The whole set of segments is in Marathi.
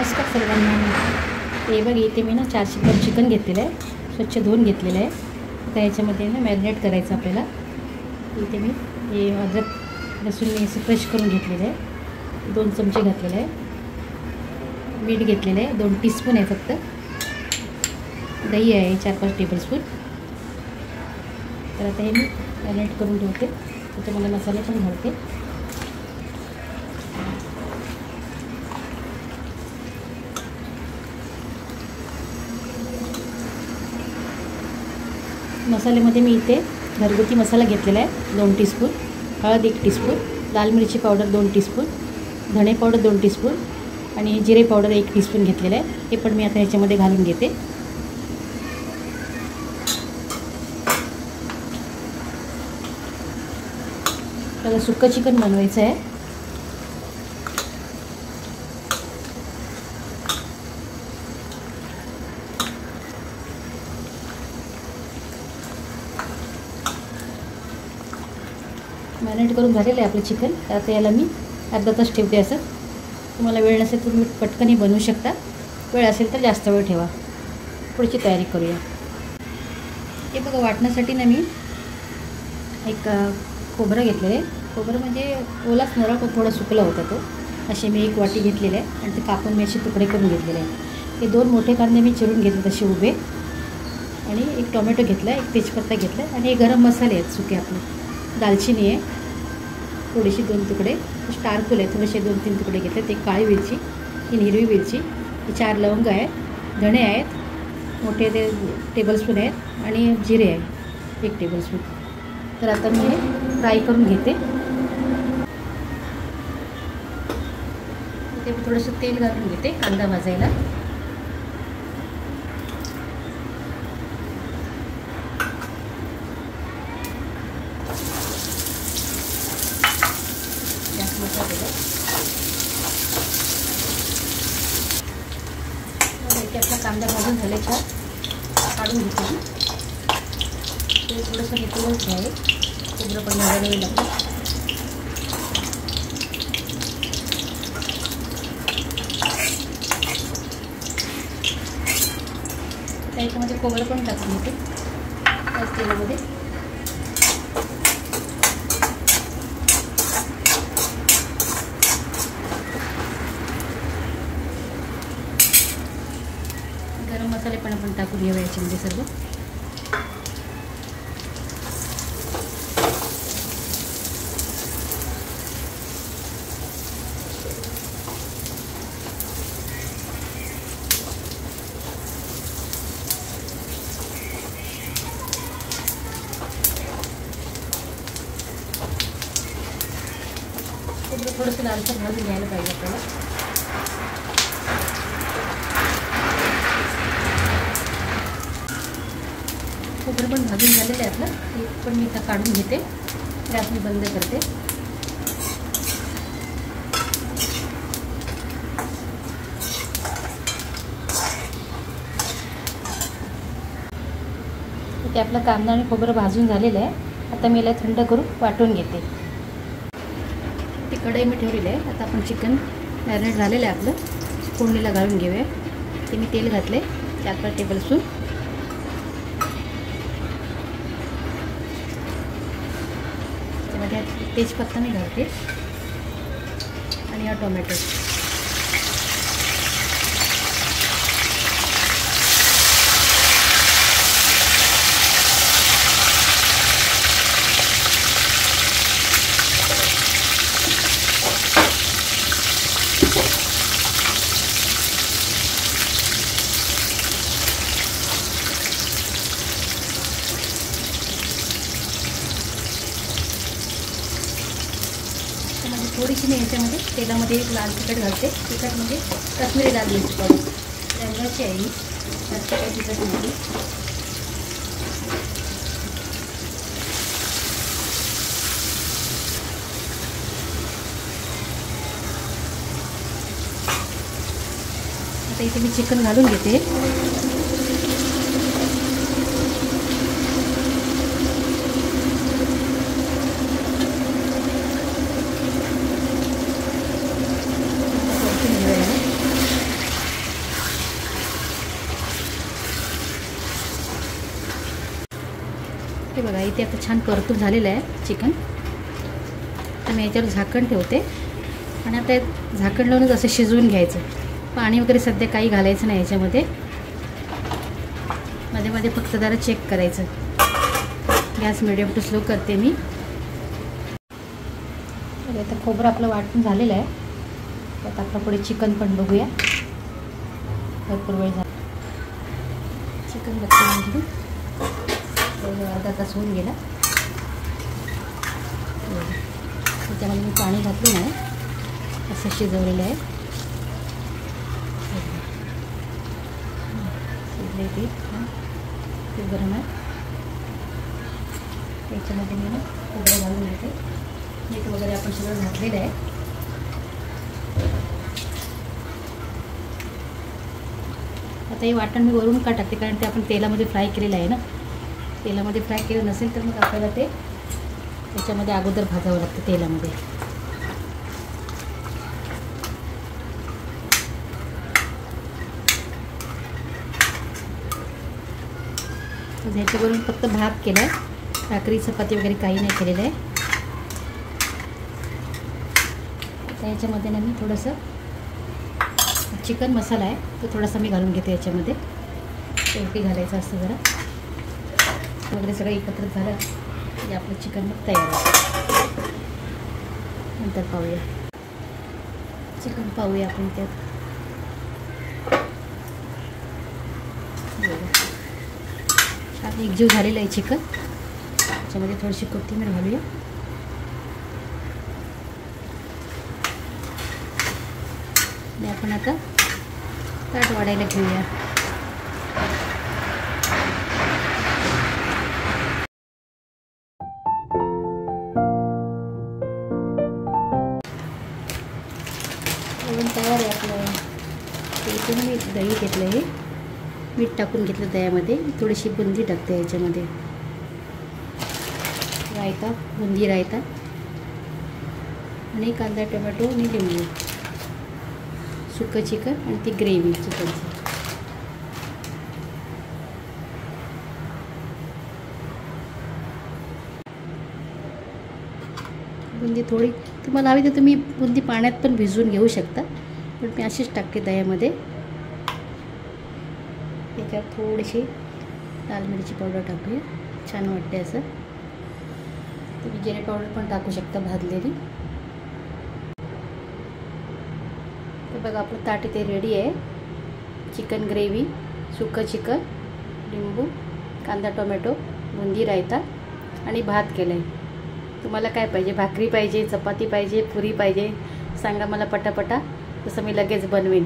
नमस्कार सर्वांना. हे बघ, इथे मी ना 400 ग्रॅम चिकन घेतलेलं आहे, स्वच्छ धुवून घेतलेलं आहे. आता ह्याच्यामध्ये ना मॅरिनेट करायचं आपल्याला. इथे मी हे अद्रक लसूण मी असं क्रश करून घेतलेलं आहे, 2 चमचे घातलेले आहे. मीठ घेतलेलं आहे 2 टीस्पून आहे फक्त. दही आहे 4-5 टेबलस्पून. तर आता हे मी मॅरिनेट करून ठेवते. त्याच्यामध्ये मसाले पण घालते. मसाल्यामध्ये मी इथे घरगुती मसाला घेतलेला आहे 2 टीस्पून, हळद 1 टीस्पून, लाल मिरची पावडर 2 टीस्पून, धणे पावडर 2 टीस्पून आणि जिरे पावडर 1 टीस्पून घेतलेलं आहे. हे पण मी आता ह्याच्यामध्ये घालून घेते. त्याला सुक्कं चिकन बनवायचं आहे. मॅरिनेट करून झालेलं आहे आपलं चिकन. आता याला मी अर्धा तास ठेवते. असं तुम्हाला वेळ नसेल तर तुम्ही पटकनही बनवू शकता, वेळ असेल तर जास्त वेळ ठेवा. पुढची तयारी करूया. हे बघा, वाटण्यासाठी ना मी एक खोबरं घेतलेलं आहे. खोबरं म्हणजे ओलाच नवरा, पण थोडा सुकला होता तो. असे मी 1 वाटी घेतलेले आहे आणि ते कापून मी असे तुकडे करून घेतलेले आहे. हे 2 मोठे कांदे मी चिरून घेतले तसे उभे, आणि 1 टोमॅटो घेतला, 1 तेजपत्ता घेतला, आणि हे गरम मसाले आहेत सुके आपले. दालचिनी आहे थोडीशी 2 तुकडे, स्टारफूल आहे थोडेसे 2-3 तुकडे घेतले, 1 काळी मिरची, 3 हिरवी मिरची, 4 लवंग आहेत, धणे आहेत मोठे ते टेबलस्पून आहेत, आणि जिरे आहे 1 टेबलस्पून. तर आता मी हे फ्राय करून घेते. ते थोडंसं तेल घालून घेते कांदा भाजायला. आपला कांदा भाजून झाल्याच्या काढून घेते. ते थोडंसं निथळूनच घ्यावे, खोबरं पण भाजायला लागतं. त्याच्यामध्ये खोबरं पण टाकून घेते त्याच तेलामध्ये. गरम मसाले पण आपण टाकून घेऊया याच्यामध्ये सर्व. थोडंसं लालसर भाजून घ्यायला पाहिजे आपल्याला. खोबरं पण भाजून झालेलं आहे आपलं. हे पण मी इथं काढून घेते. गॅस मी बंद करते. ते आपलं कांदा आणि खोबरं भाजून झालेलं आहे. आता मी याला थंड करून वाटून घेते. ती कढई मी ठेवलेली आहे. आता आपण चिकन मॅरिनेट झालेलं आहे आपलं, फोडणीला घालून घेऊया. ते मी तेल घातले 4-5 टेबलस्पून. त्यामध्ये तेजपत्ता मी घालते, आणि हा टोमॅटो. थोडीशी मी ह्याच्यामध्ये तेलामध्ये लाल तिखट घालते. तिखट म्हणजे काश्मीरी लाल मिरची पावडर, रंगाची आहे ही, जास्त काही तिखट नाही. आता इथे मी चिकन घालून घेते. हे बघा इथे आता छान परतून झालेलं आहे चिकन. तर मी याच्यावर झाकण ठेवते आणि आता झाकण लावूनच असं शिजवून घ्यायचं. पाणी वगैरे सध्या काही घालायचं नाही याच्यामध्ये. मध्ये मध्ये फक्त जरा चेक करायचं. गॅस मिडियम टू स्लो करते मी. तर आता खोबरं आपलं वाटून झालेलं आहे. आता आपलं पुढे चिकन पण बघूया. भरपूर वेळ झाला चिकन बघते म्हणजे अर्धा तास होऊन गेला. त्याच्यामध्ये मी पाणी घातलं नाही, असं शिजवलेलं आहे. शिजले ते गरम आहे. त्याच्यामध्ये मी खोबरं घालून घेते. मीठ वगैरे आपण सगळं घातलेलं आहे. आता हे वाटण मी वरून का टाकते, कारण ते आपण तेलामध्ये फ्राय केलेलं आहे ना. तेलामध्ये फ्राय केलं नसेल तर मग आपल्याला ते त्याच्यामध्ये अगोदर भाजावं लागतं तेलामध्ये. ह्याच्यावरून फक्त भात केला आहे, भाकरी चपाती वगैरे काही नाही केलेलं आहे. आता याच्यामध्ये ना मी थोडंसं चिकन मसाला आहे तो थोडासा मी घालून घेते याच्यामध्ये. शेवटी घालायचं असतं जरा. वगैरे सगळं एकत्र झालं की आपलं चिकन मग तयार आहे. नंतर पाहूया चिकन, पाहूया आपण त्यात. छान एकजीव झालेलं आहे चिकन. त्याच्यामध्ये थोडीशी कोथिंबीर घालूया. आणि आपण आता ताट वाढायला घेऊया. तयार आहे आपलं. इथे मी दही घेतलं आहे, मीठ टाकून घेतलं दह्यामध्ये. थोडीशी बुंदी टाकते याच्यामध्ये. रायता, बुंदी रायता आणि कांदा टोमॅटो आणि लिंबू. सुकं चिकन आणि ती ग्रेव्ही चिकनची. बुंदी थोडी तुम्हाला हवी तर तुम्ही बुंदी पाण्यात पण भिजवून घेऊ शकता, पण मी अशीच टाकते दह्यामध्ये. त्याच्यात थोडीशी लाल मिरची पावडर टाकूया, छान वाटते असं. तुम्ही जिरे पावडर पण टाकू शकता भाजलेली. तर बघा आपलं ताट इथे रेडी आहे. चिकन ग्रेव्ही, सुकं चिकन, लिंबू, कांदा टोमॅटो, बुंदी रायता आणि भात केलं आहे. तुम्हाला काय पाहिजे? भाकरी पाहिजे, चपाती पाहिजे, पुरी पाहिजे? सांगा मला पटापटा, तसं मी लगेच बनवेन.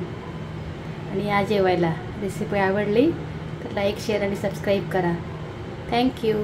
आणि या जेवायला. रेसिपी आवडली तर लाईक, शेअर आणि सबस्क्राईब करा. थँक्यू.